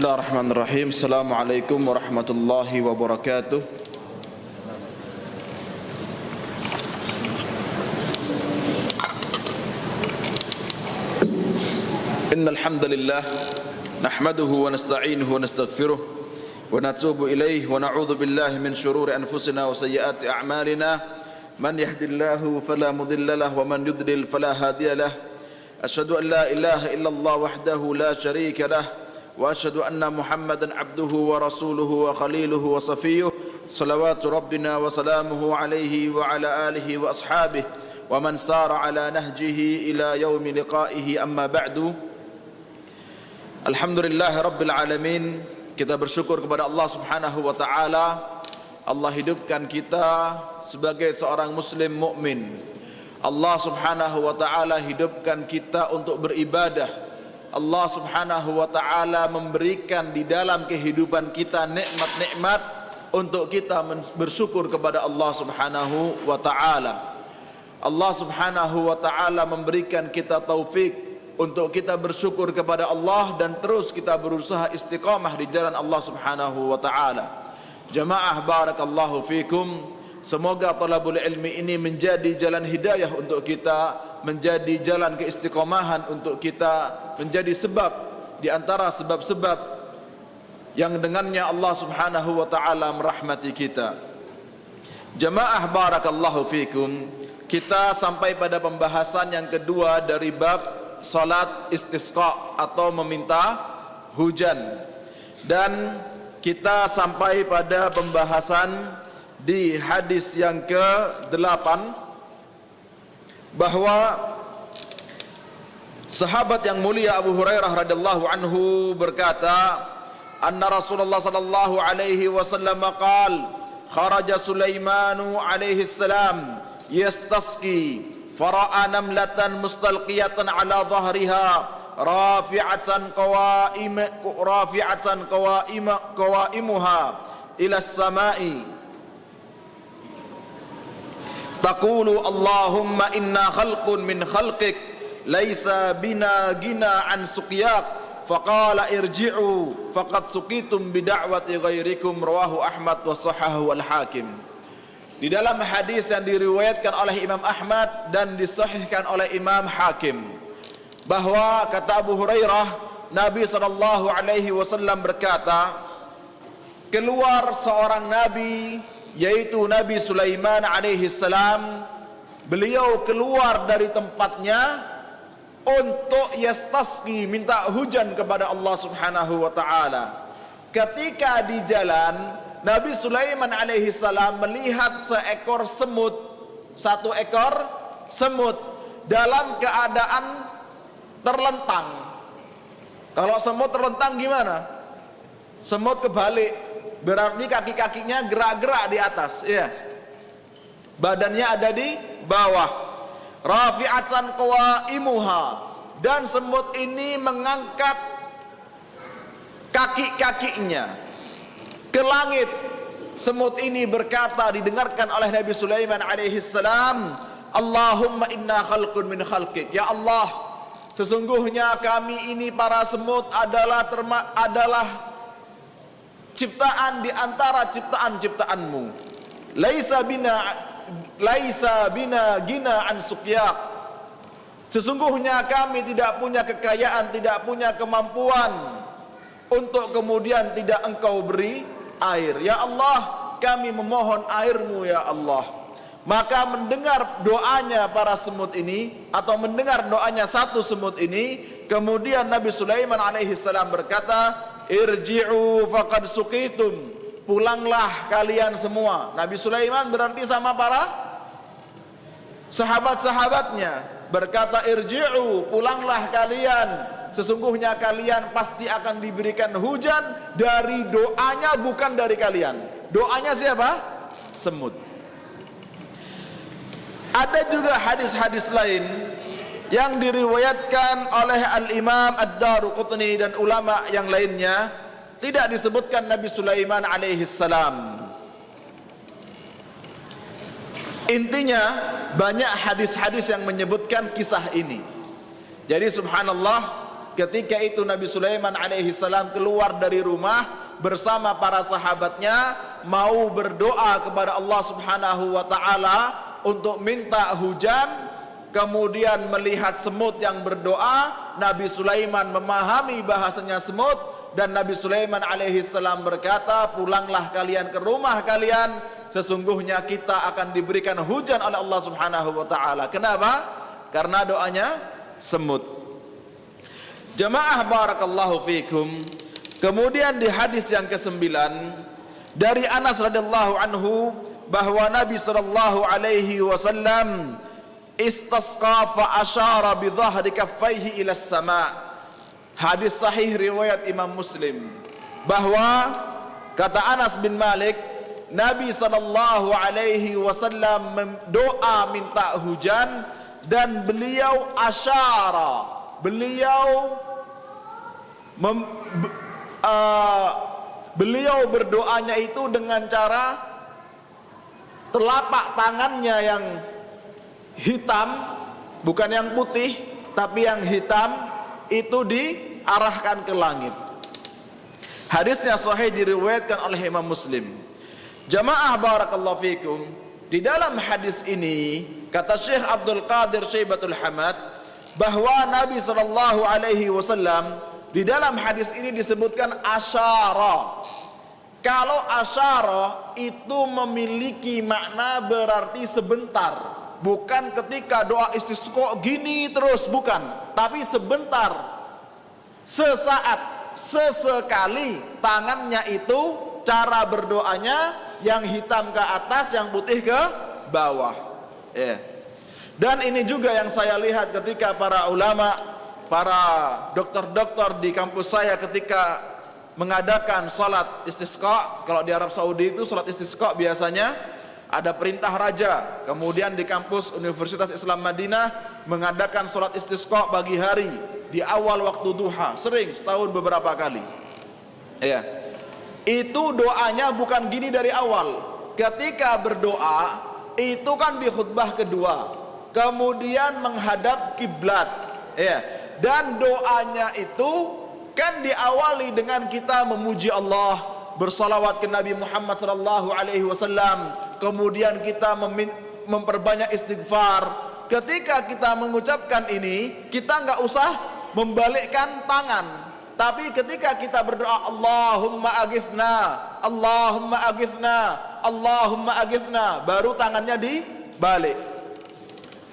Bismillahirrahmanirrahim. Assalamualaikum warahmatullahi wabarakatuh. Innal hamdalillah nahmaduhu wa nasta'inuhu wa nastaghfiruh wa natubu ilayhi wa na'udzu billahi min shururi anfusina wa sayyiati a'malina. Man yahdihillahu fala mudilla lahu wa man yudlil fala hadiya lahu. Asyhadu an la ilaha illallah wahdahu la syarika lahu وأشهد أن محمدا عبده ورسوله وخليله وصفيه صلوات ربنا وسلامه عليه وعلى آله وأصحابه ومن سار على نهجه إلى يوم لقائه أما بعد. Alhamdulillah Rabbil Alamin. Kita bersyukur kepada Allah Subhanahu wa Ta'ala. Allah hidupkan kita sebagai seorang muslim mukmin. Allah Subhanahu wa Ta'ala hidupkan kita untuk beribadah. Allah Subhanahu wa Ta'ala memberikan di dalam kehidupan kita nikmat-nikmat untuk kita bersyukur kepada Allah Subhanahu wa Ta'ala. Allah Subhanahu wa Ta'ala memberikan kita taufik untuk kita bersyukur kepada Allah dan terus kita berusaha istiqamah di jalan Allah Subhanahu wa Ta'ala. Jamaah barakallahu fikum. Semoga talabul ilmi ini menjadi jalan hidayah untuk kita, menjadi jalan keistiqomahan untuk kita, menjadi sebab di antara sebab-sebab yang dengannya Allah Subhanahu wa Ta'ala merahmati kita. Jamaah barakallahu fikum. Kita sampai pada pembahasan yang kedua dari bab salat istisqa atau meminta hujan. Dan kita sampai pada pembahasan di hadis yang ke-8 bahwa sahabat yang mulia Abu Hurairah radhiyallahu anhu berkata, anna Rasulullah sallallahu alaihi wasallam qaal kharaja Sulaimanu alaihi salam yastasqi fara'a namlatan mustalqiyatan ala dhahriha rafi'atan qawaimuha ila as-sama'i taqulu Allahumma inna khalqun min khalqik laisa bina gina an suqyak faqala irji'u faqad suqitum bida'wati ghairikum. Rawahu Ahmad wa sahahu al-Hakim. Di dalam hadis yang diriwayatkan oleh Imam Ahmad dan disahihkan oleh Imam Hakim, bahwa kata Abu Hurairah, Nabi sallallahu alaihi wasallam berkata, keluar seorang nabi, yaitu Nabi Sulaiman alaihi salam. Beliau keluar dari tempatnya untuk yastasqi, minta hujan kepada Allah Subhanahu wa Ta'ala. Ketika di jalan, Nabi Sulaiman alaihi salam melihat seekor semut, satu ekor semut dalam keadaan terlentang. Kalau semut terlentang gimana? Semut kebalik, berarti kaki-kakinya gerak-gerak di atas, ya. Badannya ada di bawah. Rafi'atan qawaimuha, dan semut ini mengangkat kaki-kakinya ke langit. Semut ini berkata, didengarkan oleh Nabi Sulaiman alaihi salam, Allahumma inna khalqun min khalqik. Ya Allah, sesungguhnya kami ini para semut adalah ciptaan di antara ciptaan-ciptaanmu. Laisa bina gina an suqyak. Sesungguhnya kami tidak punya kekayaan, tidak punya kemampuan untuk kemudian tidak engkau beri air. Ya Allah, kami memohon airmu ya Allah. Maka mendengar doanya para semut ini, atau mendengar doanya satu semut ini, kemudian Nabi Sulaiman alaihi salam berkata, irji'u faqad suqitum, pulanglah kalian semua. Nabi Sulaiman berarti sama para sahabat-sahabatnya, berkata irji'u, pulanglah kalian, sesungguhnya kalian pasti akan diberikan hujan dari doanya, bukan dari kalian. Doanya siapa? Semut. Ada juga hadis-hadis lain yang diriwayatkan oleh Al-Imam Ad-Daruqutni dan ulama yang lainnya, tidak disebutkan Nabi Sulaiman alaihi salam. Intinya banyak hadis-hadis yang menyebutkan kisah ini. Jadi subhanallah, ketika itu Nabi Sulaiman alaihi salam keluar dari rumah bersama para sahabatnya mau berdoa kepada Allah Subhanahu wa taala untuk minta hujan. Kemudian melihat semut yang berdoa, Nabi Sulaiman memahami bahasanya semut, dan Nabi Sulaiman alaihi salam berkata, pulanglah kalian ke rumah kalian, sesungguhnya kita akan diberikan hujan oleh Allah Subhanahu wa taala. Kenapa? Karena doanya semut. Jamaah barakallahu fikum. Kemudian di hadis yang ke-9 dari Anas radhiyallahu anhu bahwa Nabi sallallahu alaihi wasallam istasqa fa asyara bi dhahri kaffaihi ila sama. Hadis sahih riwayat Imam Muslim, bahwa kata Anas bin Malik, Nabi sallallahu alaihi wasallam doa minta hujan, dan beliau asyara, beliau berdoanya itu dengan cara telapak tangannya yang hitam, bukan yang putih tapi yang hitam, itu diarahkan ke langit. Hadisnya sahih, diriwayatkan oleh Imam Muslim. Jamaah barakallahu fikum, di dalam hadis ini kata Syekh Abdul Qadir Syaibatul Hamad bahwa Nabi sallallahu alaihi wasallam di dalam hadis ini disebutkan asyara. Kalau asyara itu memiliki makna berarti sebentar, bukan ketika doa istisqa gini terus, bukan, tapi sebentar, sesaat, sesekali. Tangannya itu cara berdoanya yang hitam ke atas, yang putih ke bawah. Dan ini juga yang saya lihat ketika para ulama, para dokter-dokter di kampus saya ketika mengadakan salat istisqa. Kalau di Arab Saudi itu salat istisqa biasanya ada perintah raja. Kemudian di kampus Universitas Islam Madinah mengadakan salat istisqa pagi hari di awal waktu duha, sering, setahun beberapa kali. Itu doanya bukan gini dari awal. Ketika berdoa itu kan di khutbah kedua, kemudian menghadap kiblat, dan doanya itu kan diawali dengan kita memuji Allah, bersalawat ke Nabi Muhammad sallallahu alaihi wasallam, kemudian kita memperbanyak istighfar. Ketika kita mengucapkan ini, kita nggak usah membalikkan tangan, tapi ketika kita berdoa Allahumma aghithna, Allahumma aghithna, Allahumma aghithna, baru tangannya dibalik.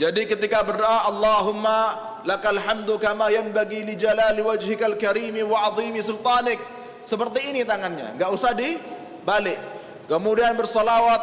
Jadi ketika berdoa Allahumma lakal hamdu kama yanbaghi li jalali wajhikal karimi wa azimi sultanik, seperti ini tangannya, enggak usah dibalik. Kemudian bersalawat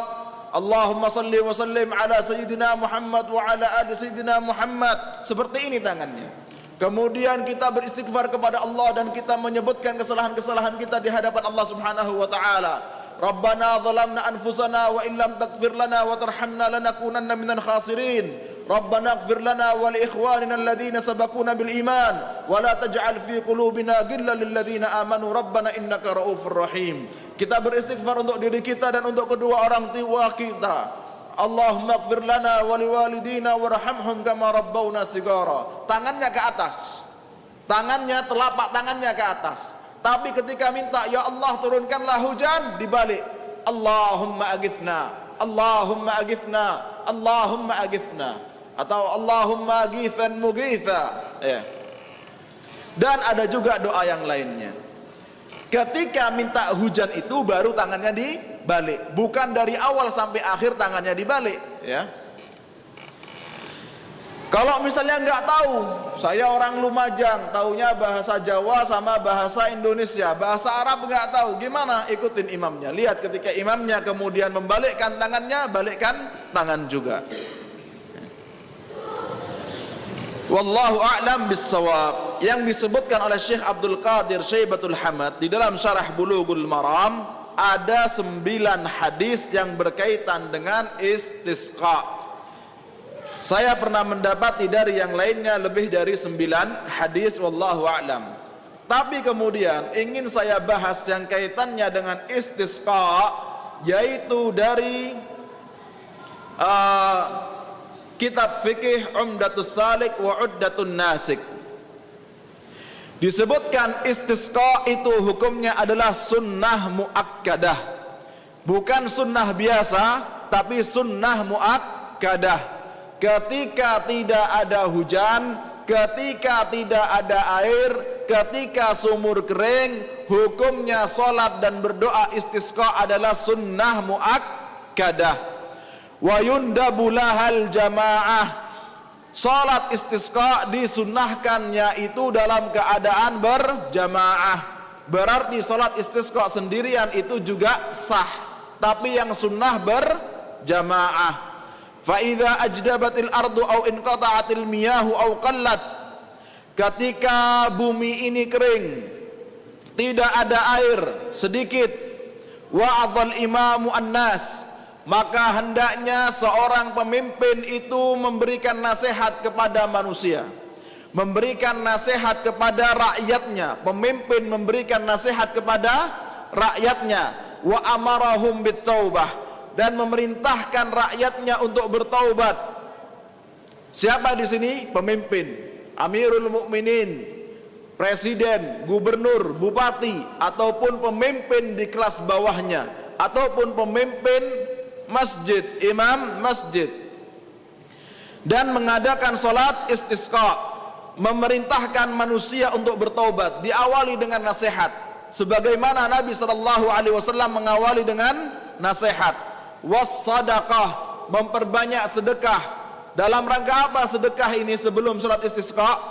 Allahumma salli wa sallim ala sayyidina Muhammad wa ala ali sayyidina Muhammad, seperti ini tangannya. Kemudian kita beristighfar kepada Allah dan kita menyebutkan kesalahan-kesalahan kita di hadapan Allah Subhanahu wa taala. Rabbana zalamna anfusana wa illam taghfir lana wa tarhamna lanakunanna minal khasirin. Rabbana ighfir lana wa li ikhwanina alladhina sabaquna bil iman wa la taj'al fi qulubina ghillan lil ladzina amanu rabbana innaka raufur rahim. Kita beristighfar untuk diri kita dan untuk kedua orang tua kita. Allahumma ighfir lana wa liwalidina warhamhum kama rabbawna sigara. Tangannya ke atas, tangannya, telapak tangannya ke atas. Tapi ketika minta ya Allah turunkanlah hujan, dibalik Allahumma aghithna, Allahumma aghithna, Allahumma aghithna, atau Allahumma aghithan mughitha. Dan ada juga doa yang lainnya. Ketika minta hujan itu baru tangannya dibalik, bukan dari awal sampai akhir tangannya dibalik, Kalau misalnya nggak tahu, saya orang Lumajang, taunya bahasa Jawa sama bahasa Indonesia, bahasa Arab nggak tahu, gimana? Ikutin imamnya. Lihat ketika imamnya kemudian membalikkan tangannya, balikkan tangan juga. Wallahu a'lam bissawab. Yang disebutkan oleh Syekh Abdul Qadir Syaibatul Hamad di dalam Syarah Bulughul Maram, ada 9 hadis yang berkaitan dengan istisqa. Saya pernah mendapati dari yang lainnya lebih dari 9 hadis, wallahu a'lam. Tapi kemudian ingin saya bahas yang kaitannya dengan istisqa, yaitu dari kitab fikih Umdatus Salik wa Uddatun Nasik. Disebutkan istisqa itu hukumnya adalah sunnah muakkadah, bukan sunnah biasa, tapi sunnah muakkadah. Ketika tidak ada hujan, ketika tidak ada air, ketika sumur kering, hukumnya salat dan berdoa istisqa adalah sunnah muakkadah. Wa yundabu lahal jamaah. Salat istisqa disunnahkannya itu dalam keadaan berjamaah. Berarti salat istisqa sendirian itu juga sah, tapi yang sunnah berjamaah. Fa idza ajdabatil ardu aw inqata'atil miyahu aw qallat. Ketika bumi ini kering, tidak ada air sedikit, wa'adhal imamu an-nas, maka hendaknya seorang pemimpin itu memberikan nasihat kepada manusia, memberikan nasihat kepada rakyatnya. Pemimpin memberikan nasihat kepada rakyatnya, wa amarahum bitaubah, dan memerintahkan rakyatnya untuk bertaubat. Siapa di sini? Pemimpin, Amirul Mukminin, presiden, gubernur, bupati, ataupun pemimpin di kelas bawahnya, ataupun pemimpin masjid, imam masjid, dan mengadakan salat istisqa, memerintahkan manusia untuk bertaubat, diawali dengan nasihat, sebagaimana Nabi SAW mengawali dengan nasihat. Wassadaqah, memperbanyak sedekah. Dalam rangka apa sedekah ini sebelum salat istisqa?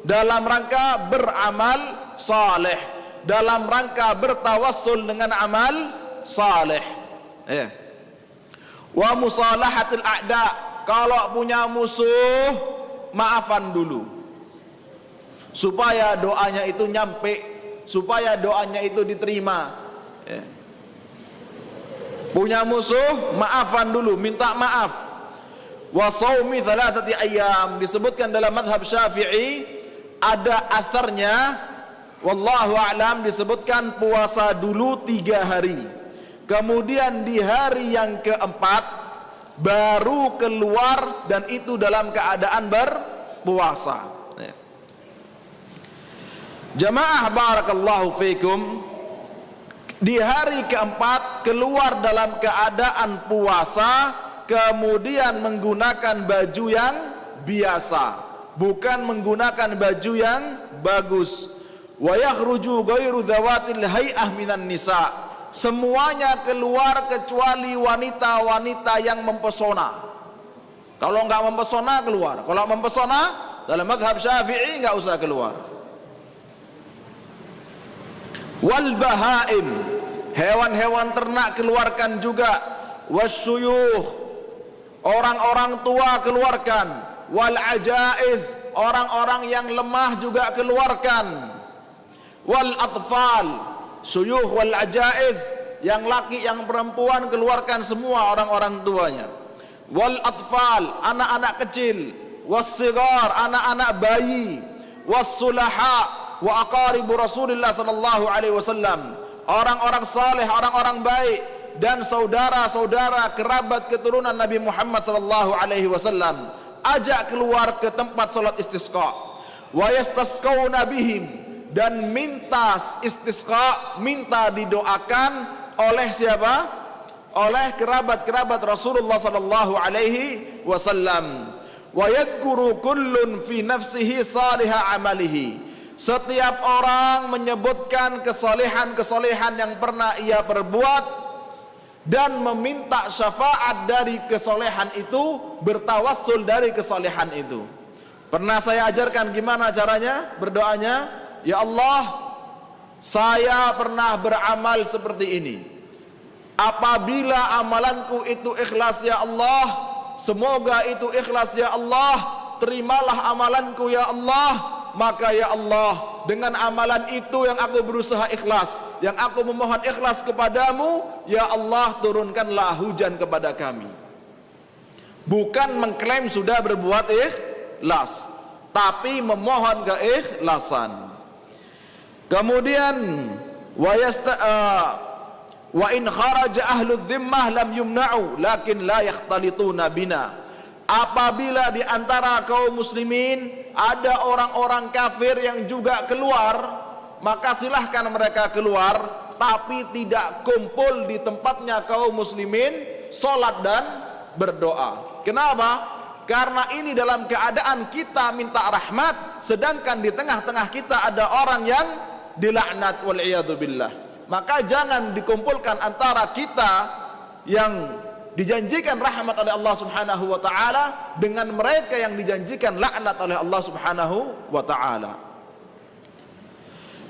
Dalam rangka beramal saleh, dalam rangka bertawassul dengan amal saleh. Wa musalahatil a'da, kalau punya musuh maafan dulu, supaya doanya itu nyampe, supaya doanya itu diterima. Punya musuh maafan dulu, minta maaf. Wa shaumi thalathati ayyam, disebutkan dalam mazhab Syafi'i, ada atharnya, wallahu a'lam, disebutkan puasa dulu 3 hari. Kemudian di hari yang keempat baru keluar, dan itu dalam keadaan berpuasa. Jamaah barakallahu fikum, di hari keempat keluar dalam keadaan puasa, kemudian menggunakan baju yang biasa, bukan menggunakan baju yang bagus. Wa yakhruju ghairu dzawatil hay'ah minan nisa, semuanya keluar kecuali wanita-wanita yang mempesona. Kalau enggak mempesona keluar, kalau mempesona dalam mazhab Syafi'i enggak usah keluar. Wal bahaim, hewan-hewan ternak keluarkan juga. Wasyuyuh, orang-orang tua keluarkan. Wal ajaiz, orang-orang yang lemah juga keluarkan. Wal atfal, syuyuh wal ajaiz, yang laki yang perempuan keluarkan semua orang-orang tuanya. Wal atfal, anak-anak kecil. Was-sigar, anak-anak bayi. Was-sulaha wa aqaribu Rasulullah sallallahu alaihi wasallam, orang-orang saleh, orang-orang baik, dan saudara-saudara kerabat keturunan Nabi Muhammad sallallahu alaihi wasallam ajak keluar ke tempat salat istisqa. Wa yastasqauna bihim, dan minta istisqa, minta didoakan oleh siapa? Oleh kerabat-kerabat Rasulullah sallallahu alaihi wasallam. Wa yadhkuru kullun fi nafsihi salihah amalihi, setiap orang menyebutkan kesalehan-kesalehan yang pernah ia perbuat dan meminta syafaat dari kesalehan itu, bertawassul dari kesalehan itu. Pernah saya ajarkan gimana caranya berdoanya? Ya Allah, saya pernah beramal seperti ini. Apabila amalanku itu ikhlas ya Allah, semoga itu ikhlas ya Allah, terimalah amalanku ya Allah. Maka ya Allah, dengan amalan itu yang aku berusaha ikhlas, yang aku memohon ikhlas kepadamu, ya Allah turunkanlah hujan kepada kami. Bukan mengklaim sudah berbuat ikhlas, tapi memohon keikhlasan. Kemudian wa in kharaja ahludz dhimmah lam yumna'u lakin la yakhtalituna bina, apabila di antara kaum muslimin ada orang-orang kafir yang juga keluar, maka silahkan mereka keluar, tapi tidak kumpul di tempatnya kaum muslimin sholat dan berdoa. Kenapa? Karena ini dalam keadaan kita minta rahmat, sedangkan di tengah-tengah kita ada orang yang dilaknat wal'iyadzubillah. Maka jangan dikumpulkan antara kita yang dijanjikan rahmat oleh Allah subhanahu wa ta'ala dengan mereka yang dijanjikan laknat oleh Allah subhanahu wa ta'ala.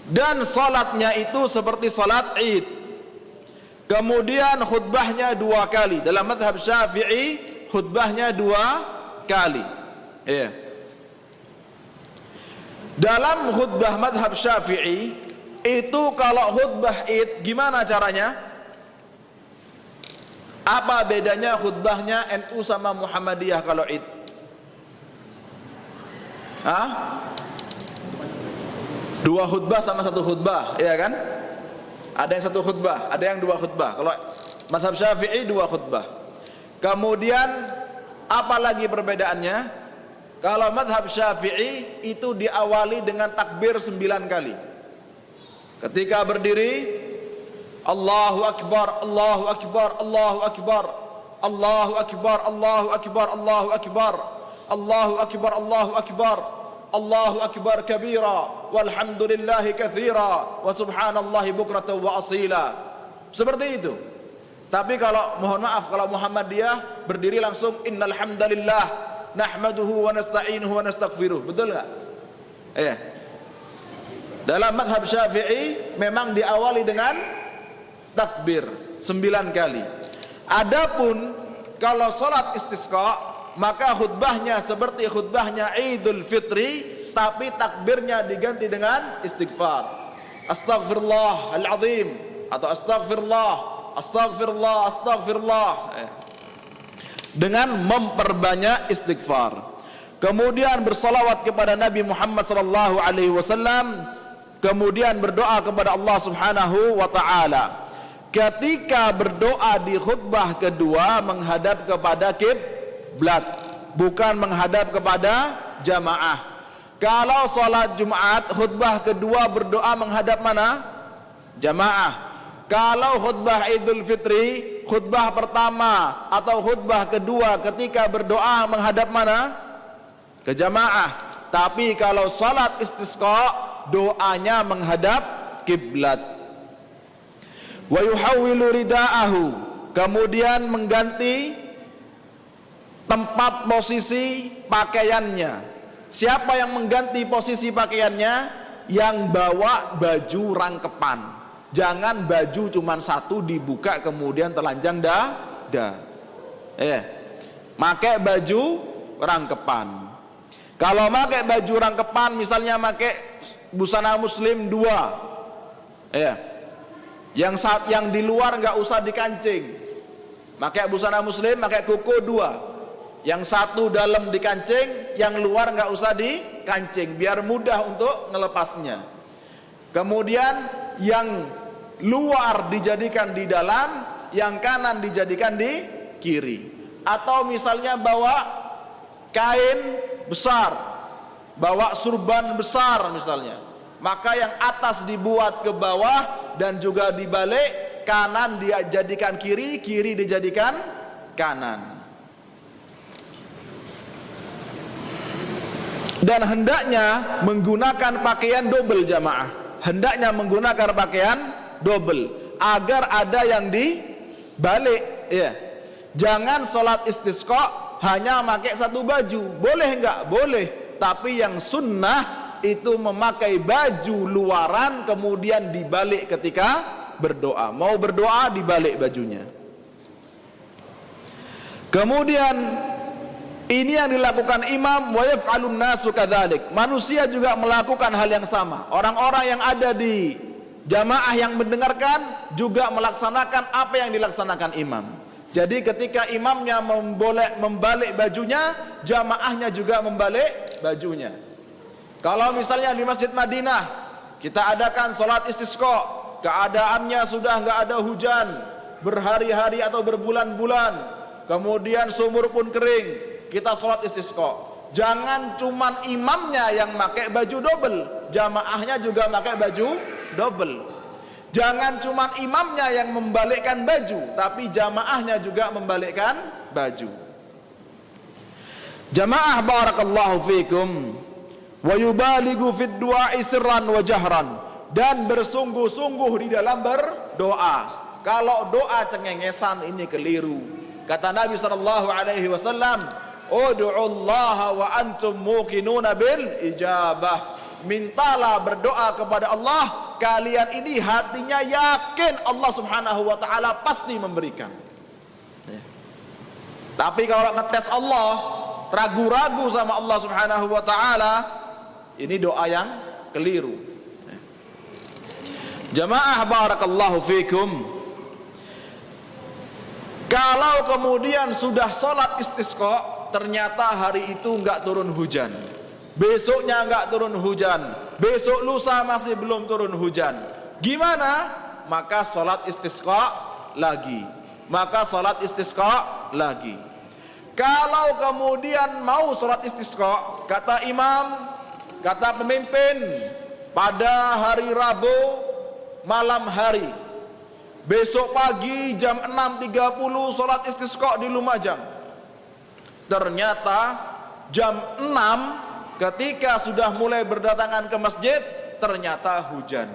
Dan salatnya itu seperti salat Id. Kemudian khutbahnya 2 kali. Dalam mazhab Syafi'i khutbahnya 2 kali. Iya. Dalam khutbah mazhab Syafi'i itu kalau khutbah Id gimana caranya? Apa bedanya khutbahnya NU sama Muhammadiyah kalau Id? Hah? 2 khutbah sama 1 khutbah, iya kan? Ada yang 1 khutbah, ada yang 2 khutbah. Kalau mazhab Syafi'i 2 khutbah. Kemudian apa lagi perbedaannya? Kalau mazhab Syafi'i itu diawali dengan takbir 9 kali. Ketika berdiri, Allahu Akbar, Allahu Akbar, Allahu Akbar, Allahu Akbar, Allahu Akbar, Allahu Akbar, Allahu Akbar, Allahu Akbar, Allahu Akbar kabira, walhamdulillahi katsira, wa subhanallahi bukratan wa asila. Seperti itu. Tapi kalau mohon maaf, kalau Muhammadiyah berdiri langsung innal hamdalillah nahmaduhu wa nasta'inuhu wa nastaghfiruh. Betul enggak? Iya. Dalam mazhab Syafi'i memang diawali dengan takbir 9 kali. Adapun kalau salat istisqa, maka khutbahnya seperti khutbahnya Idul Fitri, tapi takbirnya diganti dengan istighfar. Astaghfirullahalazim atau astaghfirullah, astaghfirullah, astaghfirullah, dengan memperbanyak istighfar. Kemudian bersalawat kepada Nabi Muhammad sallallahu alaihi wasallam, kemudian berdoa kepada Allah Subhanahu wa taala. Ketika berdoa di khutbah kedua menghadap kepada kiblat, bukan menghadap kepada jamaah. Kalau salat Jumat khutbah kedua berdoa menghadap mana? Jamaah. Kalau khutbah Idul Fitri, khutbah pertama atau khutbah kedua ketika berdoa menghadap mana? Ke jamaah. Tapi kalau salat istisqa, doanya menghadap kiblat. Wa yuhawwilu ridaahu, kemudian mengganti tempat posisi pakaiannya. Siapa yang mengganti posisi pakaiannya? Yang bawa baju rangkepan. Jangan baju cuma 1 dibuka kemudian telanjang dah. Pakai baju rangkepan. Kalau pakai baju rangkepan, misalnya pakai busana muslim 2, yang di luar nggak usah dikancing. Pakai busana muslim, pakai kuku 2. Yang 1 dalam dikancing, yang luar nggak usah dikancing, biar mudah untuk ngelepasnya. Kemudian yang luar dijadikan di dalam, yang kanan dijadikan di kiri. Atau misalnya bawa kain besar, bawa surban besar misalnya, maka yang atas dibuat ke bawah dan juga dibalik, kanan dijadikan kiri, kiri dijadikan kanan. Dan hendaknya menggunakan pakaian double jamaah. Hendaknya menggunakan pakaian double agar ada yang dibalik. Jangan sholat istisqa hanya pakai 1 baju. Boleh enggak? Boleh. Tapi yang sunnah itu memakai baju luaran kemudian dibalik ketika berdoa. Mau berdoa dibalik bajunya. Kemudian ini yang dilakukan imam, wa yaf'alun nasu kadzalik. Manusia juga melakukan hal yang sama. Orang-orang yang ada di jamaah yang mendengarkan juga melaksanakan apa yang dilaksanakan imam. Jadi ketika imamnya membalik bajunya, jamaahnya juga membalik bajunya. Kalau misalnya di Masjid Madinah kita adakan sholat istisqa, keadaannya sudah nggak ada hujan berhari-hari atau berbulan-bulan, kemudian sumur pun kering, kita sholat istisqa, jangan cuman imamnya yang pakai baju double, jamaahnya juga pakai baju double. Jangan cuman imamnya yang membalikkan baju, tapi jamaahnya juga membalikkan baju. Jamaah barakallahu fikum, wa yubaligu fid du'a'i sirran wa jahran, dan bersungguh-sungguh di dalam berdoa. Kalau doa cengengesan ini keliru. Kata Nabi sallallahu alaihi wasallam, ud'ullaha wa antum muqinuna bil ijabah. Mintalah berdoa kepada Allah, kalian ini hatinya yakin Allah subhanahu wa ta'ala pasti memberikan. Tapi kalau ngetes Allah, ragu-ragu sama Allah subhanahu wa ta'ala, ini doa yang keliru. Jamaah barakallahu fikum, kalau kemudian sudah sholat istisqa, ternyata hari itu enggak turun hujan, besoknya enggak turun hujan, besok lusa masih belum turun hujan, gimana? Maka sholat istisqa lagi, maka sholat istisqa lagi. Kalau kemudian mau sholat istisqa, kata imam, kata pemimpin, pada hari Rabu malam hari, besok pagi jam 6.30 sholat istisqa di Lumajang. Ternyata jam 6 ketika sudah mulai berdatangan ke masjid, ternyata hujan.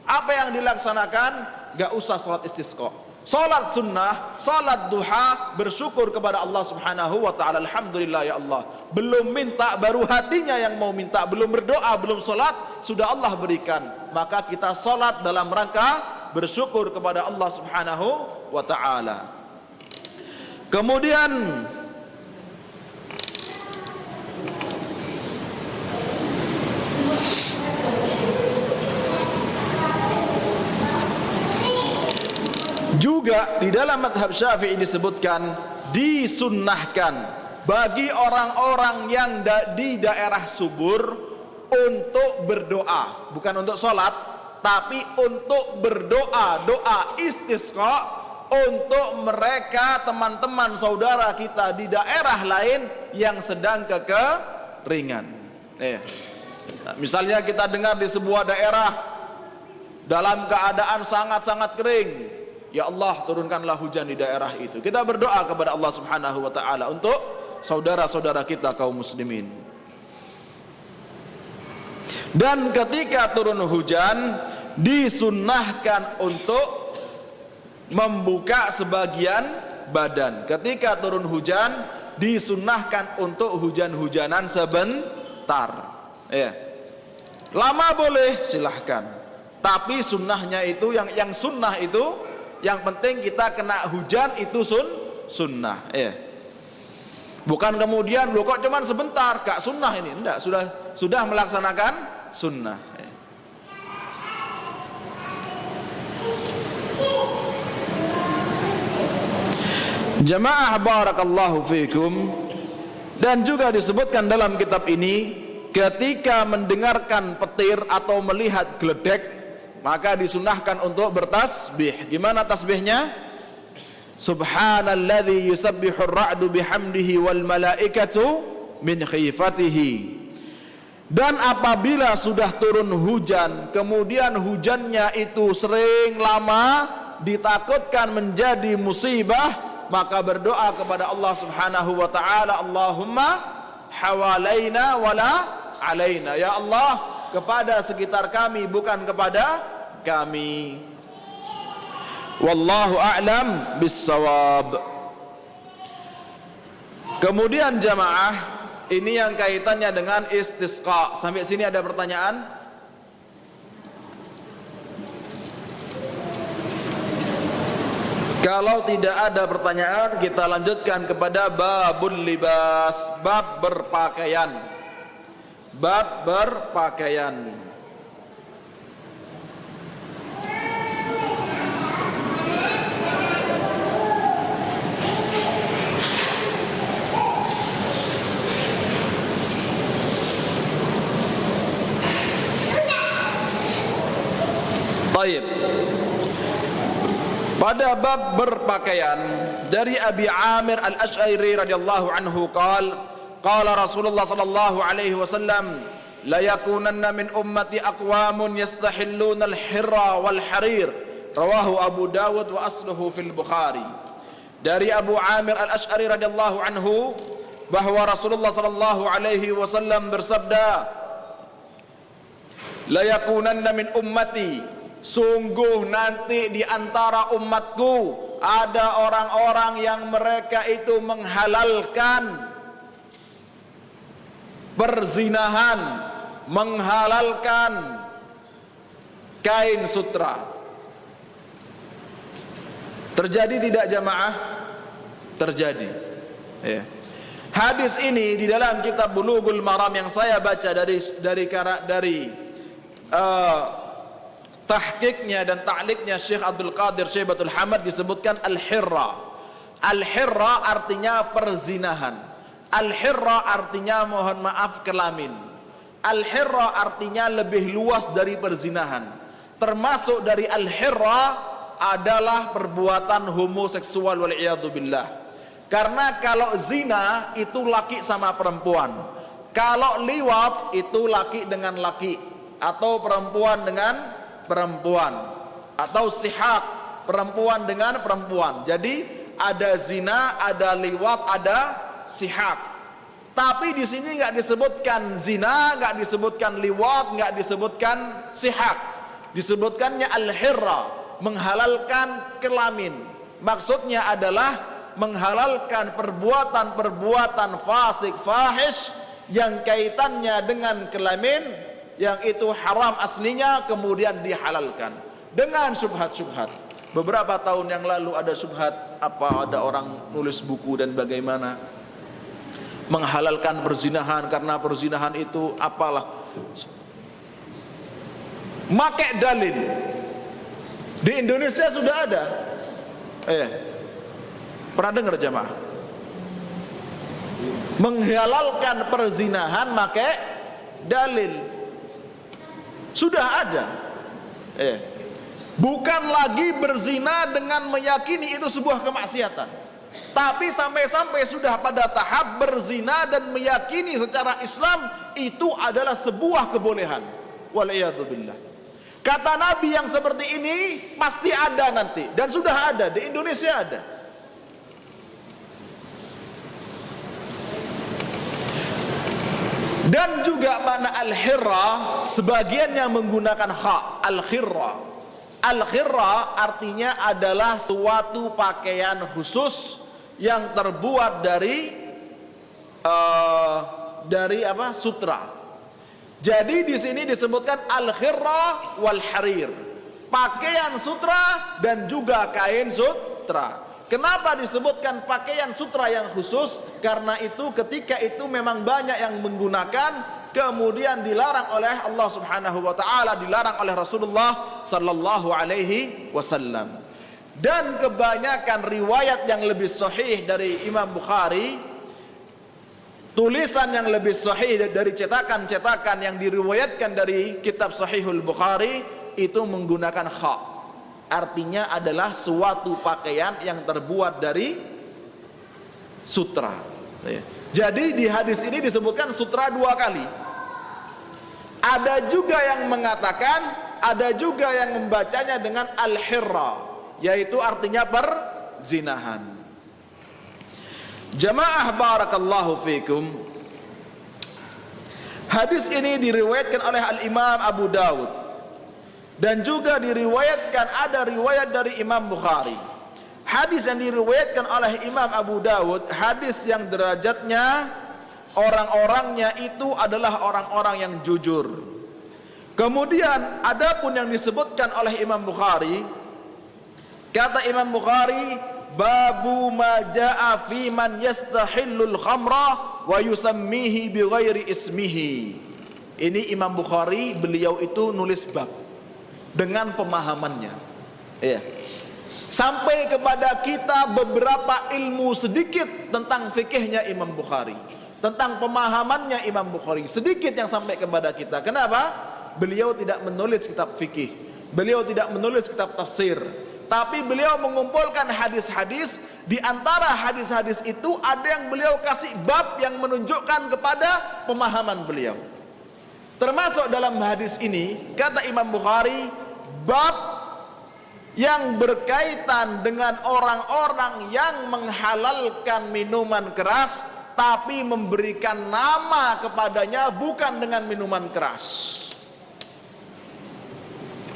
Apa yang dilaksanakan? Gak usah sholat istisqa, sholat sunnah, sholat duha, bersyukur kepada Allah subhanahu wa ta'ala. Alhamdulillah ya Allah, belum minta, baru hatinya yang mau minta, belum berdoa, belum sholat, sudah Allah berikan. Maka kita sholat dalam rangka bersyukur kepada Allah subhanahu wa ta'ala. Kemudian juga di dalam madhab Syafi'i disebutkan, disunnahkan bagi orang-orang yang di daerah subur untuk berdoa, bukan untuk sholat, tapi untuk berdoa, doa istisqa untuk mereka, teman-teman saudara kita di daerah lain yang sedang kekeringan. Misalnya kita dengar di sebuah daerah dalam keadaan sangat-sangat kering, ya Allah turunkanlah hujan di daerah itu. Kita berdoa kepada Allah subhanahu wa ta'ala untuk saudara-saudara kita kaum muslimin. Dan ketika turun hujan, disunnahkan untuk membuka sebagian badan. Ketika turun hujan, disunnahkan untuk hujan-hujanan sebentar. Lama boleh, silahkan. Tapi sunnahnya itu, yang sunnah itu, yang penting kita kena hujan itu sunnah. Bukan kemudian loh kok cuman sebentar, gak sunnah ini. Enggak, sudah melaksanakan sunnah. Jamaah barakallahu fikum. Dan juga disebutkan dalam kitab ini, ketika mendengarkan petir atau melihat geledek, maka disunahkan untuk bertasbih. Gimana tasbihnya? Subhanalladzi yusabbihu ar-ra'du bihamdihi wal malaikatu min khifatihi. Dan apabila sudah turun hujan, kemudian hujannya itu sering lama, ditakutkan menjadi musibah, maka berdoa kepada Allah subhanahu wa ta'ala, Allahumma hawalaina wala alaina. Ya Allah, kepada sekitar kami, bukan kepada kami. Wallahu a'lam bissawab. Kemudian jamaah, ini yang kaitannya dengan istisqa. Sampai sini ada pertanyaan? Kalau tidak ada pertanyaan, kita lanjutkan kepada babul libas, bab berpakaian. Bab berpakaian. Baik. Pada bab berpakaian, dari Abi Amir Al-Asy'ari radhiyallahu anhu qala Rasulullah sallallahu alaihi wasallam, la yakunanna min ummati aqwamun yastahilluna al-hirra wal harir, rawahu Abu Dawud wa asluhu fil Bukhari. Dari Abu Amir Al-Asy'ari radhiyallahu anhu bahwa Rasulullah sallallahu alaihi wasallam bersabda, la yakunanna min ummati, sungguh nanti di antara umatku ada orang-orang yang mereka itu menghalalkan perzinahan, menghalalkan kain sutra. Terjadi tidak jamaah? Terjadi. Ya. Hadis ini di dalam kitab Bulughul Maram yang saya baca dari tahqiqnya dan ta'liqnya Syekh Abdul Qadir Syaibatul Hamad disebutkan al-hirra. Al-hirra artinya perzinahan. Al-hirra artinya mohon maaf kelamin. Al-hirra artinya lebih luas dari perzinahan. Termasuk dari al-hirra adalah perbuatan homoseksual wal'iyadu billah. Karena kalau zina itu laki sama perempuan, kalau liwat itu laki dengan laki, atau perempuan dengan perempuan, atau sihak, perempuan dengan perempuan. Jadi ada zina, ada liwat, ada sihak. Tapi di sini nggak disebutkan zina, nggak disebutkan liwat, nggak disebutkan sihak. Disebutkannya al-hirra, menghalalkan kelamin. Maksudnya adalah menghalalkan perbuatan-perbuatan fasik fahish yang kaitannya dengan kelamin, yang itu haram aslinya kemudian dihalalkan dengan syubhat-syubhat. Beberapa tahun yang lalu ada syubhat ada orang nulis buku dan bagaimana menghalalkan perzinahan karena perzinahan itu apalah. Make dalil. Di Indonesia sudah ada. Pernah dengar jamaah? Menghalalkan perzinahan make dalil. Sudah ada. Bukan lagi berzina dengan meyakini itu sebuah kemaksiatan, tapi sampai-sampai sudah pada tahap berzina dan meyakini secara Islam itu adalah sebuah kebolehan. Waliyadzubillah. Kata Nabi yang seperti ini pasti ada nanti, dan sudah ada di Indonesia ada. Dan juga makna al-hirra sebagian yang menggunakan kha, al-khirra. Al-khirra artinya adalah suatu pakaian khusus yang terbuat dari sutra. Jadi di sini disebutkan al-khirra wal harir, pakaian sutra dan juga kain sutra. Kenapa disebutkan pakaian sutra yang khusus? Karena itu ketika itu memang banyak yang menggunakan, kemudian dilarang oleh Allah Subhanahu wa taala, dilarang oleh Rasulullah sallallahu alaihi wasallam. Dan kebanyakan riwayat yang lebih sahih dari Imam Bukhari, tulisan yang lebih sahih dari cetakan-cetakan yang diriwayatkan dari kitab Sahihul Bukhari itu menggunakan kha. Artinya adalah suatu pakaian yang terbuat dari sutra. Jadi di hadis ini disebutkan sutra 2 kali. Ada juga yang mengatakan, ada juga yang membacanya dengan al-hirra, yaitu artinya perzinahan. Jamaah barakallahu fikum. Hadis ini diriwayatkan oleh Al-Imam Abu Dawud dan juga diriwayatkan, ada riwayat dari Imam Bukhari. Hadis yang diriwayatkan oleh Imam Abu Dawud, hadis yang derajatnya orang-orangnya itu adalah orang-orang yang jujur. Kemudian adapun yang disebutkan oleh Imam Bukhari, kata Imam Bukhari, babu ma jaa fi man yastahillul khamra wa yusammihi bi ghairi ismihi. Ini Imam Bukhari, beliau itu nulis bab dengan pemahamannya. Sampai kepada kita beberapa ilmu sedikit tentang fikihnya Imam Bukhari, tentang pemahamannya Imam Bukhari, sedikit yang sampai kepada kita. Kenapa? Beliau tidak menulis kitab fikih, beliau tidak menulis kitab tafsir, Tapi beliau mengumpulkan hadis-hadis. Di antara hadis-hadis itu ada yang beliau kasih bab yang menunjukkan kepada pemahaman beliau. Termasuk dalam hadis ini, kata Imam Bukhari, bab yang berkaitan dengan orang-orang yang menghalalkan minuman keras tapi memberikan nama kepadanya bukan dengan minuman keras.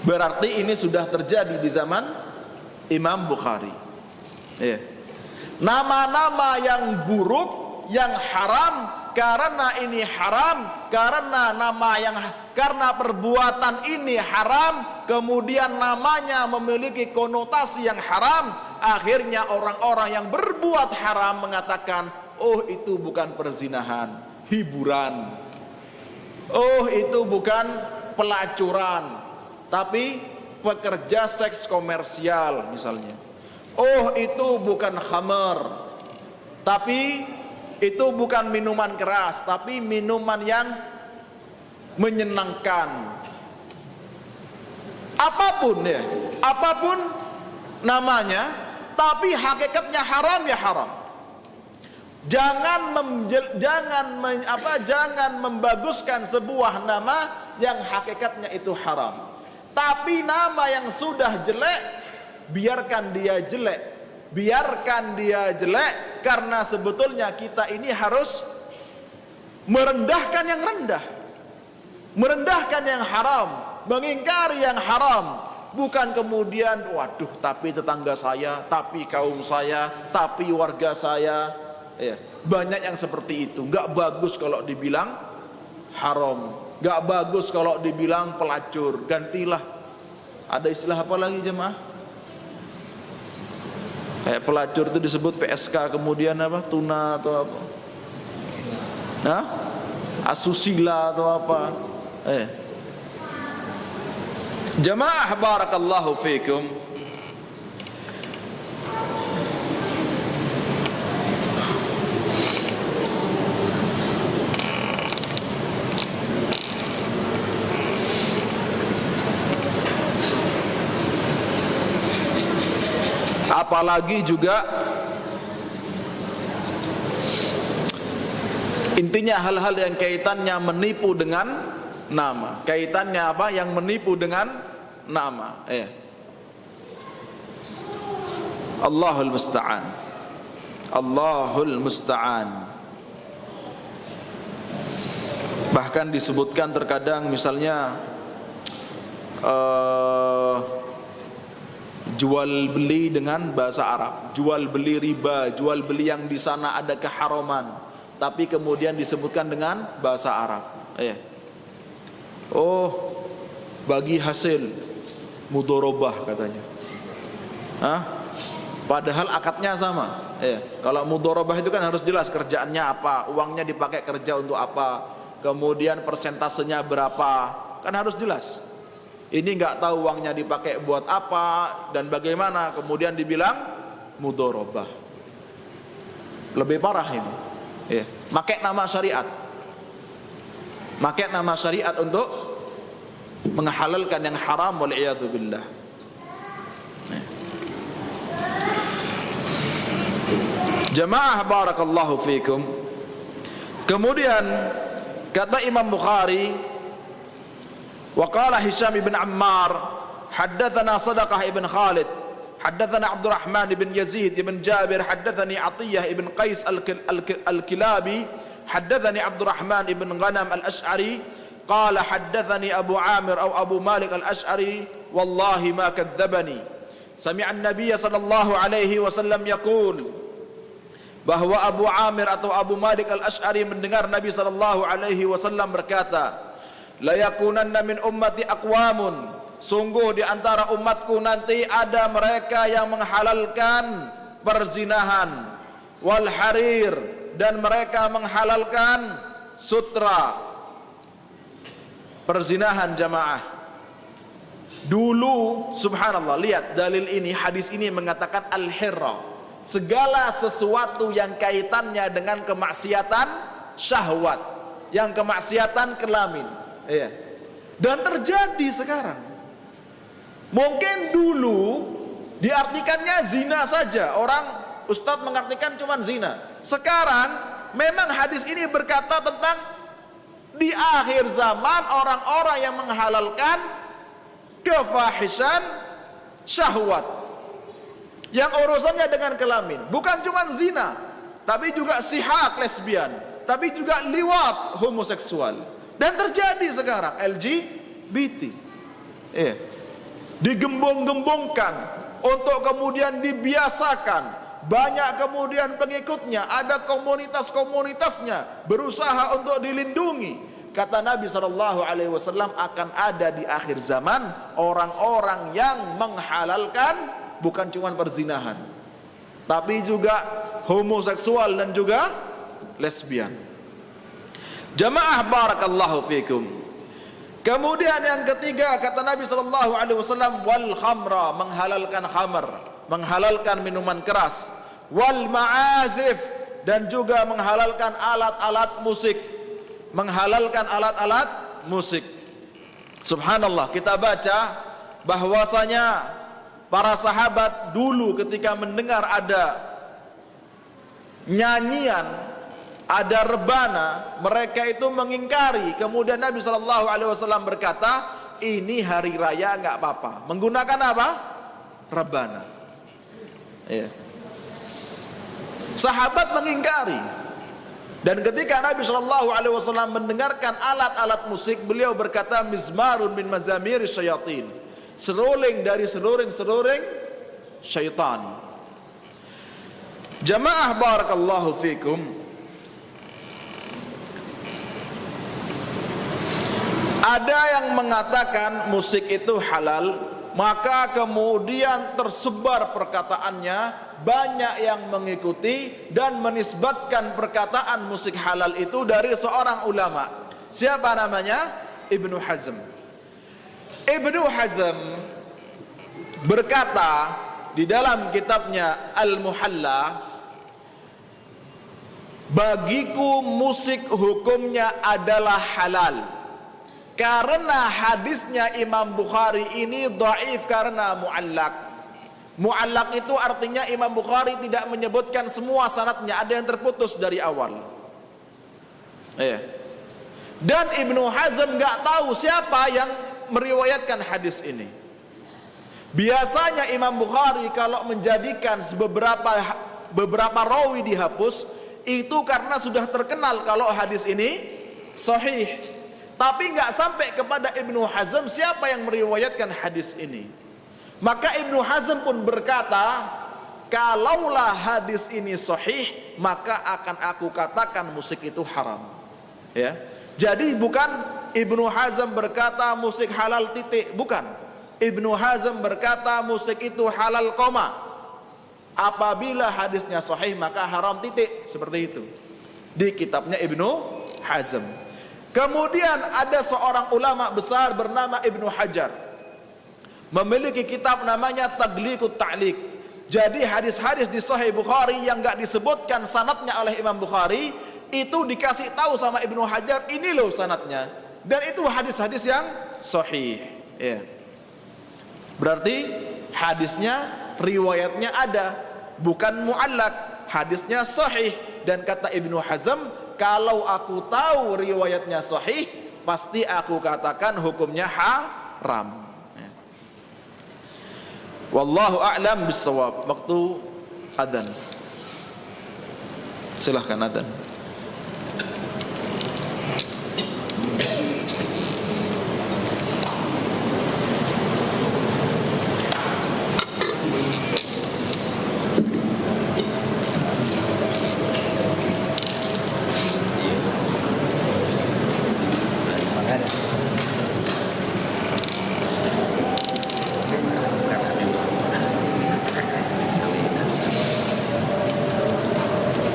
Berarti ini sudah terjadi di zaman Imam Bukhari. Nama-nama yang buruk, yang haram, karena ini haram, karena perbuatan ini haram, kemudian namanya memiliki konotasi yang haram. Akhirnya orang-orang yang berbuat haram mengatakan, oh itu bukan perzinahan, hiburan. Oh itu bukan pelacuran, tapi pekerja seks komersial misalnya. Oh itu bukan khamar, tapi itu bukan minuman keras, tapi minuman yang menyenangkan. Apapun ya, apapun namanya, tapi hakikatnya haram ya haram. Jangan membaguskan sebuah nama yang hakikatnya itu haram. Tapi nama yang sudah jelek, biarkan dia jelek, karena sebetulnya kita ini harus merendahkan yang rendah, merendahkan yang haram, mengingkari yang haram, bukan kemudian waduh tapi tetangga saya, tapi kaum saya, tapi warga saya. Banyak yang seperti itu. Gak bagus kalau dibilang haram, gak bagus kalau dibilang pelacur. Gantilah, ada istilah apa lagi jemaah? Kayak pelacur itu disebut PSK, kemudian apa? Tuna atau apa? Hah? Asusila atau apa? Jamaah barakallahu fikum. Apalagi juga intinya hal-hal yang kaitannya menipu dengan nama. Kaitannya apa? Yang menipu dengan nama. Allahul musta'an. Allahul musta'an. Bahkan disebutkan terkadang misalnya jual beli dengan bahasa Arab, jual beli riba, jual beli yang di sana ada keharaman, tapi kemudian disebutkan dengan bahasa Arab. Oh, bagi hasil mudorobah katanya. Padahal akadnya sama. Kalau mudorobah itu kan harus jelas kerjaannya apa, uangnya dipakai kerja untuk apa, kemudian persentasenya berapa, kan harus jelas. Ini nggak tahu uangnya dipakai buat apa dan bagaimana, kemudian dibilang mudorobah. Lebih parah ini. Pakai nama syariat, pakai nama syariat untuk menghalalkan yang haram, wal'iyadu billah. Jamaah barakallahu fikum. Kemudian kata Imam Bukhari, وقال هشام بن عمار حدثنا صدقة بن خالد حدثنا عبد الرحمن بن يزيد بن جابر حدثني عطية بن قيس الكلابي حدثني عبد الرحمن بن غنم الأشعري قال حدثني أبو عامر أو أبو مالك الأشعري والله ما كذبني سمع النبي صلى الله عليه وسلم يقول bahwa Abu Amir atau Abu Malik al-Ash'ari mendengar Nabi sallallahu alaihi wasallam berkata, la yakunanna min ummati aqwamun, sungguh di antara umatku nanti ada mereka yang menghalalkan perzinahan, wal harir, dan mereka menghalalkan sutra. Perzinahan jamaah. Dulu subhanallah, lihat dalil ini, hadis ini mengatakan al-hirra, segala sesuatu yang kaitannya dengan kemaksiatan syahwat, yang kemaksiatan kelamin. Dan terjadi sekarang. Mungkin dulu diartikannya zina saja. Orang ustadz mengartikan cuman zina. Sekarang memang hadis ini berkata tentang di akhir zaman orang-orang yang menghalalkan kefahisan syahwat yang urusannya dengan kelamin, bukan cuma zina, tapi juga sihak lesbian, tapi juga liwat homoseksual. Dan terjadi sekarang LGBT, digembong-gembongkan untuk kemudian dibiasakan, banyak kemudian pengikutnya, ada komunitas-komunitasnya berusaha untuk dilindungi. Kata Nabi SAW, akan ada di akhir zaman orang-orang yang menghalalkan bukan cuma perzinahan, tapi juga homoseksual dan juga lesbian. Jamaah barakallahu fikum. Kemudian yang ketiga kata Nabi SAW, wal khamra, menghalalkan khamr, menghalalkan minuman keras, wal ma'azif, dan juga menghalalkan alat-alat musik, menghalalkan alat-alat musik. Subhanallah, kita baca bahwasanya para sahabat dulu ketika mendengar ada nyanyian, ada rebana, mereka itu mengingkari. Kemudian Nabi SAW berkata, ini hari raya nggak apa-apa. Menggunakan apa? Rebana. Ya. Sahabat mengingkari. Dan ketika Nabi SAW mendengarkan alat-alat musik, beliau berkata, mizmarun min mazamiri syayatin, seruling dari seruling-seruling syaitan. Jamaah barakallahu fikum. Ada yang mengatakan musik itu halal, maka kemudian tersebar perkataannya, banyak yang mengikuti dan menisbatkan perkataan musik halal itu dari seorang ulama. Siapa namanya? Ibnu Hazm. Ibnu Hazm berkata di dalam kitabnya Al-Muhalla, bagiku musik hukumnya adalah halal, karena hadisnya Imam Bukhari ini dhaif karena mu'allaq. Mu'allaq itu artinya Imam Bukhari tidak menyebutkan semua sanadnya, ada yang terputus dari awal. Dan Ibnu Hazm nggak tahu siapa yang meriwayatkan hadis ini. Biasanya Imam Bukhari kalau menjadikan beberapa rawi dihapus, itu karena sudah terkenal kalau hadis ini sahih. Tapi nggak sampai kepada Ibnu Hazm siapa yang meriwayatkan hadis ini. Maka Ibnu Hazm pun berkata, kalaulah hadis ini sahih, maka akan aku katakan musik itu haram. Ya. Jadi bukan Ibnu Hazm berkata musik halal titik, bukan. Ibnu Hazm berkata musik itu halal koma. Apabila hadisnya sahih maka haram titik, seperti itu. Di kitabnya Ibnu Hazm. Kemudian ada seorang ulama besar bernama Ibnu Hajar, memiliki kitab namanya Taghliqut Ta'liq. Jadi hadis-hadis di Sahih Bukhari yang enggak disebutkan sanadnya oleh Imam Bukhari, itu dikasih tahu sama Ibnu Hajar, ini loh sanadnya, dan itu hadis-hadis yang sahih. Ya. Berarti hadisnya, riwayatnya ada, bukan mu'allaq, hadisnya sahih. Dan kata Ibnu Hazm, kalau aku tahu riwayatnya sahih, pasti aku katakan hukumnya haram. Wallahu a'lam bissawab. Waktu adzan. Silahkan adzan.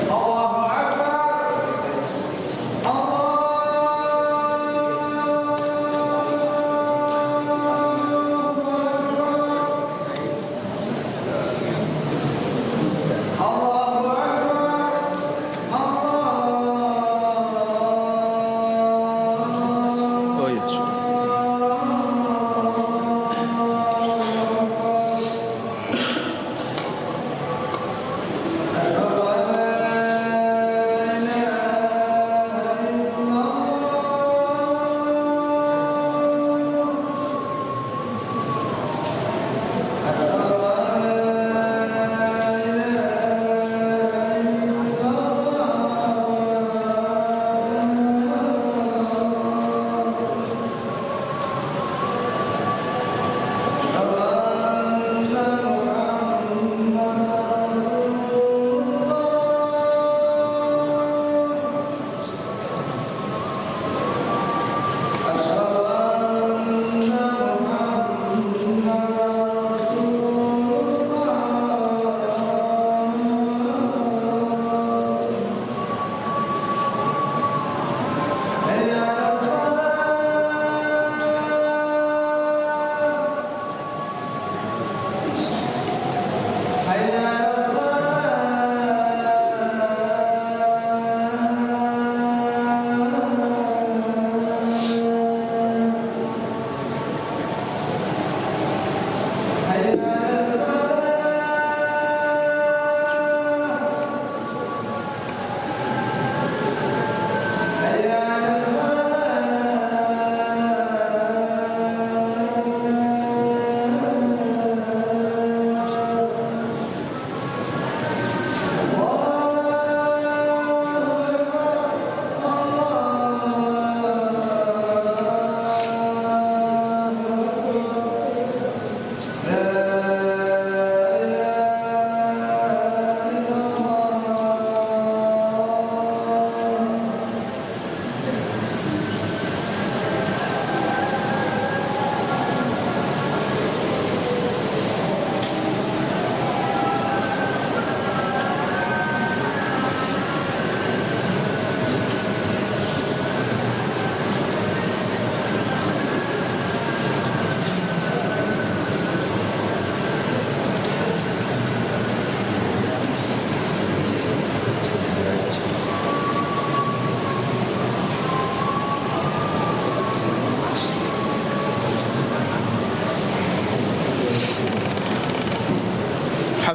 Allahu Akbar.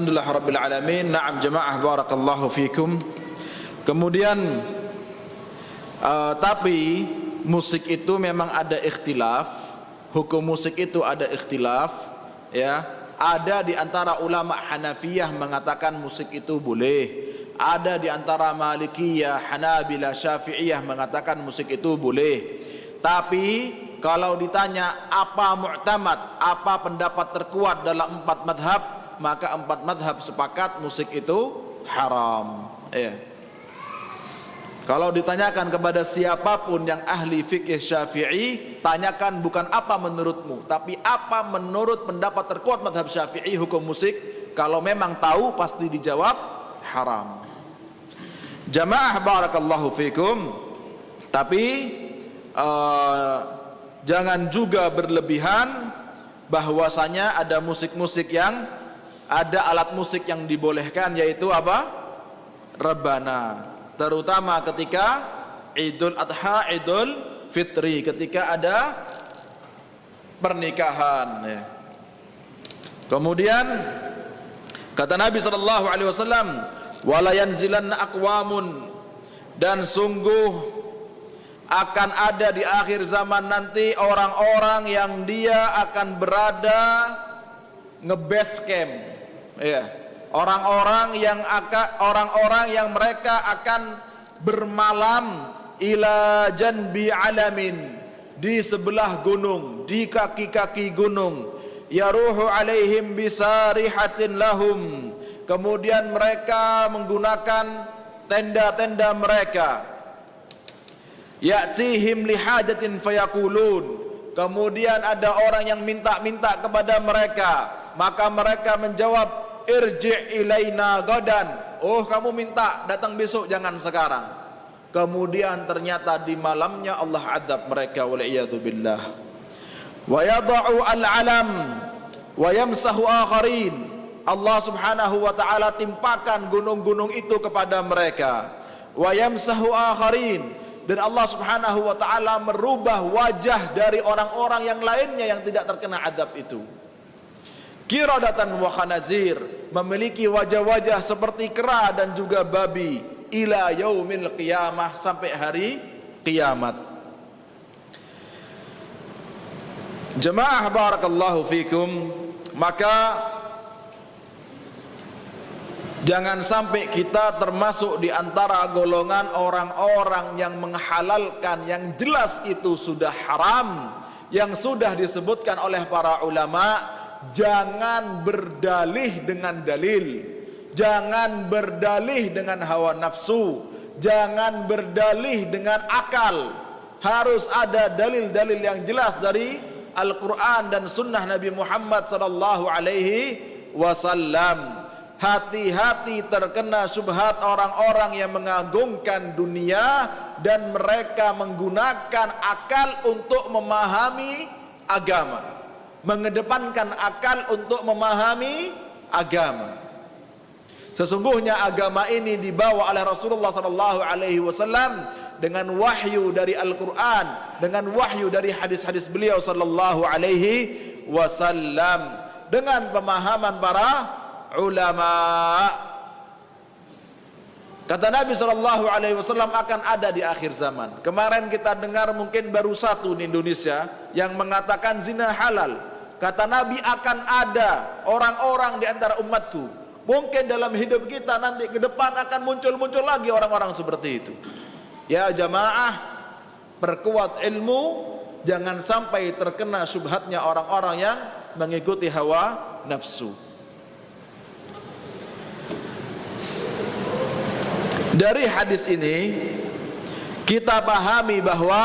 Alhamdulillah Rabbil Alamin. Na'am jamaah barakallahu fikum. Kemudian tapi musik itu memang ada ikhtilaf. Hukum musik itu ada ikhtilaf, ya. Ada di antara ulama Hanafiyah mengatakan musik itu boleh. Ada di antara Malikiyah, Hanabilah, Syafi'iyah mengatakan musik itu boleh. Tapi kalau ditanya apa mu'tamad, apa pendapat terkuat dalam 4 madhab, maka 4 madhab sepakat musik itu haram, ya. Kalau ditanyakan kepada siapapun yang ahli fikih Syafi'i, tanyakan bukan apa menurutmu, tapi apa menurut pendapat terkuat madhab Syafi'i hukum musik. Kalau memang tahu pasti dijawab haram. Jamaah barakallahu fikum. Tapi jangan juga berlebihan bahwasanya ada musik-musik yang ada alat musik yang dibolehkan, yaitu apa? Rebana. Terutama ketika Idul Adha, Idul Fitri, ketika ada pernikahan, ya. Kemudian kata Nabi SAW, wala yanzilanna aqwamun, dan sungguh akan ada di akhir zaman nanti orang-orang yang dia akan berada nge-base camp, ya. Orang-orang yang mereka akan bermalam ila janbi alamin, di sebelah gunung, di kaki-kaki gunung. Yaruhu alaihim bisarihatin lahum. Kemudian mereka menggunakan tenda-tenda mereka. Ya'tihim lihajatin fayaqulun. Kemudian ada orang yang minta-minta kepada mereka, maka mereka menjawab, irji' ilaina gadan. Oh, kamu minta, datang besok, jangan sekarang. Kemudian ternyata di malamnya Allah adab mereka, wal'iyadu billah. Wa yada'u al-alam wa yamsahu akharin. Allah subhanahu wa ta'ala timpakan gunung-gunung itu kepada mereka. Wa yamsahu akharin. Dan Allah subhanahu wa ta'ala merubah wajah dari orang-orang yang lainnya yang tidak terkena adab itu. Qiradatan wa khanazir, memiliki wajah-wajah seperti kera dan juga babi, ila yaumil qiyamah, sampai hari kiamat. Jemaah barakallahu fikum, maka jangan sampai kita termasuk di antara golongan orang-orang yang menghalalkan yang jelas itu sudah haram, yang sudah disebutkan oleh para ulama. Jangan berdalih dengan dalil, jangan berdalih dengan hawa nafsu, jangan berdalih dengan akal. Harus ada dalil-dalil yang jelas dari Al-Quran dan Sunnah Nabi Muhammad sallallahu alaihi wasallam. Hati-hati terkena syubhat orang-orang yang mengagungkan dunia dan mereka menggunakan akal untuk memahami agama, mengedepankan akal untuk memahami agama. Sesungguhnya agama ini dibawa oleh Rasulullah sallallahu alaihi wasallam dengan wahyu dari Al-Qur'an, dengan wahyu dari hadis-hadis beliau sallallahu alaihi wasallam, dengan pemahaman para ulama. Kata Nabi sallallahu alaihi wasallam akan ada di akhir zaman. Kemarin kita dengar mungkin baru satu di Indonesia yang mengatakan zina halal. Kata Nabi akan ada orang-orang di antara umatku. Mungkin dalam hidup kita nanti ke depan akan muncul-muncul lagi orang-orang seperti itu. Ya jamaah, perkuat ilmu, jangan sampai terkena syubhatnya orang-orang yang mengikuti hawa nafsu. Dari hadis ini kita pahami bahwa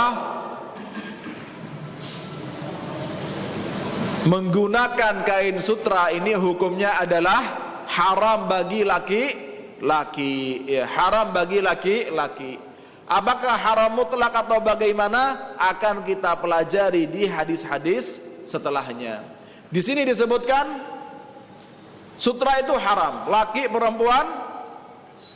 menggunakan kain sutra ini hukumnya adalah haram bagi laki-laki, ya, haram bagi laki-laki. Apakah haram mutlak atau bagaimana akan kita pelajari di hadis-hadis setelahnya. Di sini disebutkan sutra itu haram, laki perempuan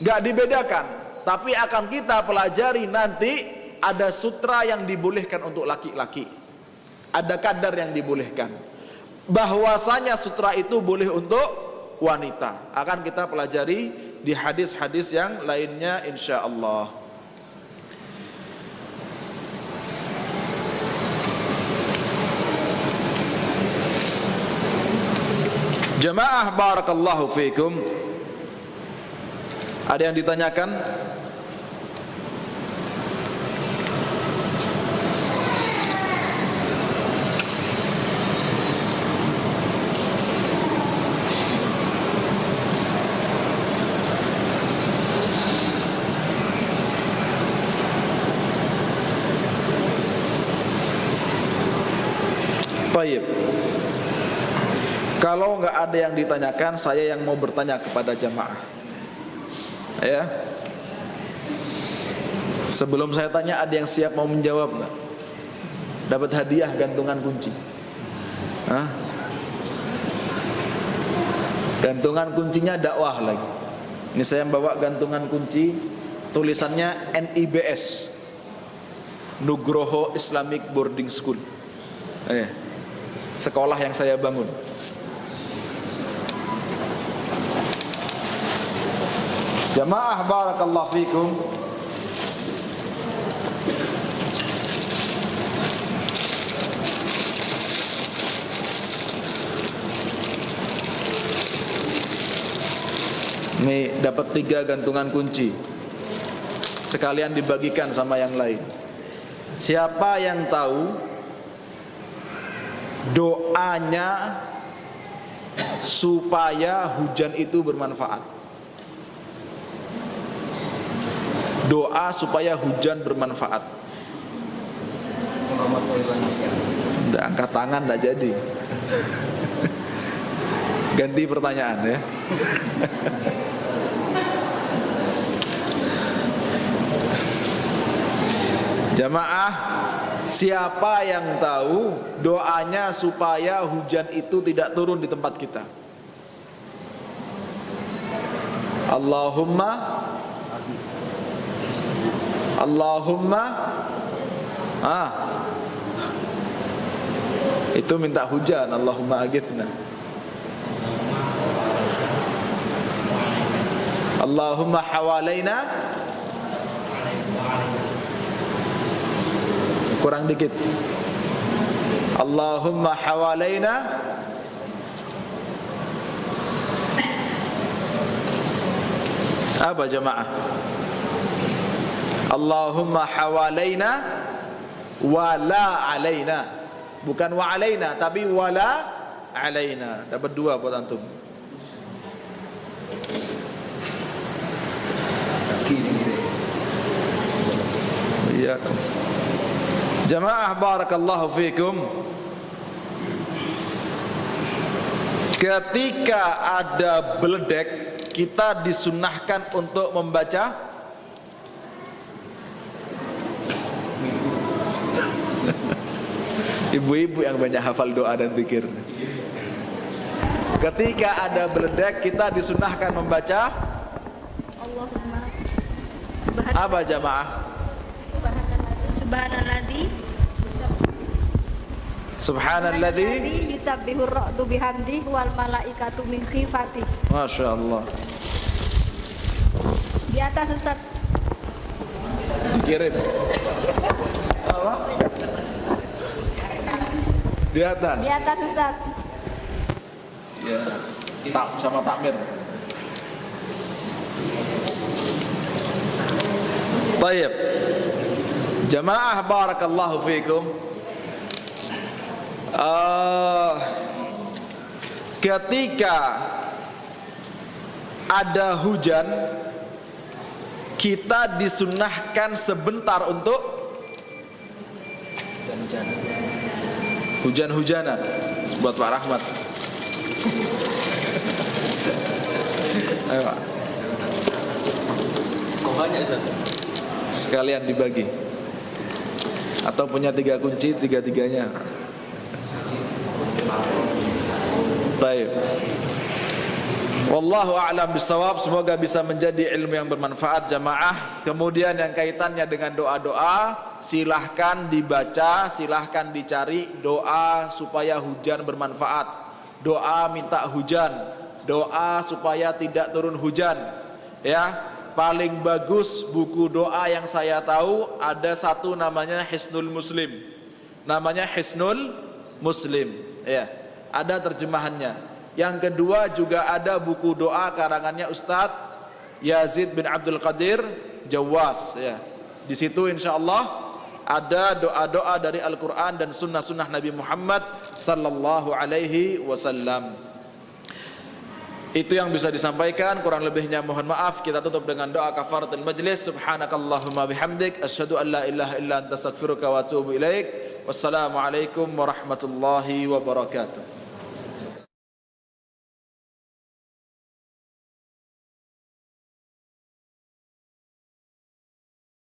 nggak dibedakan, tapi akan kita pelajari nanti ada sutra yang dibolehkan untuk laki-laki, ada kadar yang dibolehkan. Bahwasanya sutra itu boleh untuk wanita. Akan kita pelajari di hadis-hadis yang lainnya insyaallah. Jamaah barakallahu fikum. Ada yang ditanyakan? Baik. Kalau nggak ada yang ditanyakan, saya yang mau bertanya kepada jamaah. Ya. Sebelum saya tanya, ada yang siap mau menjawab nggak? Dapat hadiah gantungan kunci. Hah? Gantungan kuncinya dakwah lagi. Ini saya bawa gantungan kunci, tulisannya NIBS, Nugroho Islamic Boarding School. Sekolah yang saya bangun. Jamaah barakallahu fikum. Nih dapat 3 gantungan kunci. Sekalian dibagikan sama yang lain. Siapa yang tahu doanya supaya hujan itu bermanfaat? Doa supaya hujan bermanfaat. Nggak angkat tangan, nggak jadi. Ganti pertanyaan ya. Jamaah, siapa yang tahu doanya supaya hujan itu tidak turun di tempat kita? Allahumma itu minta hujan. Allahumma agithna. Allahumma hawalaina. Kurang dikit. Allahumma hawalaina. Apa jamaah? Allahumma hawalaina wala alaina. Bukan wa alaina, tapi wala alaina. Dapat 2 buat antum. Iya. Jamaah barakallahu fikum. Ketika ada beledek, kita disunnahkan untuk membaca ibu-ibu yang banyak hafal doa dan zikir. Ketika ada beledek, kita disunahkan membaca Allahumma apa jamaah? Subhanalladzi yusabbihu ar-ra'du bihamdi wal malaikatu min khifati. Masya Allah. Di atas Ustaz. Dikirim. Apa? Di atas. Di atas Ustaz. Ya, tak sama takmir. Baik. Jamaah barakallahu fikum. Ketika ada hujan, kita disunnahkan sebentar untuk hujan-hujanan. Buat Pak Rahmat. Ayo Pak. Sekalian dibagi. Atau punya 3 kunci, 3-3-nya. Baik. Wallahu a'lam bissawab. Semoga bisa menjadi ilmu yang bermanfaat jamaah. Kemudian yang kaitannya dengan doa-doa, silahkan dibaca, silahkan dicari doa supaya hujan bermanfaat. Doa minta hujan. doa supaya tidak turun hujan. Ya, paling bagus buku doa yang saya tahu ada satu namanya Hisnul Muslim. Namanya Hisnul Muslim. Ya, ada terjemahannya. Yang kedua juga ada buku doa karangannya Ustadz Yazid bin Abdul Qadir Jawas. Ya, di situ insyaallah ada doa-doa dari Al-Quran dan sunnah-sunnah Nabi Muhammad sallallahu alaihi wasallam. Itu yang bisa disampaikan, kurang lebihnya mohon maaf. Kita tutup dengan doa kafaratul majlis. Subhanakallahumma bihamdik asyhadu an la ilaha illa anta astaghfiruka wa atubu ilaik. Wassalamualaikum warahmatullahi wabarakatuh.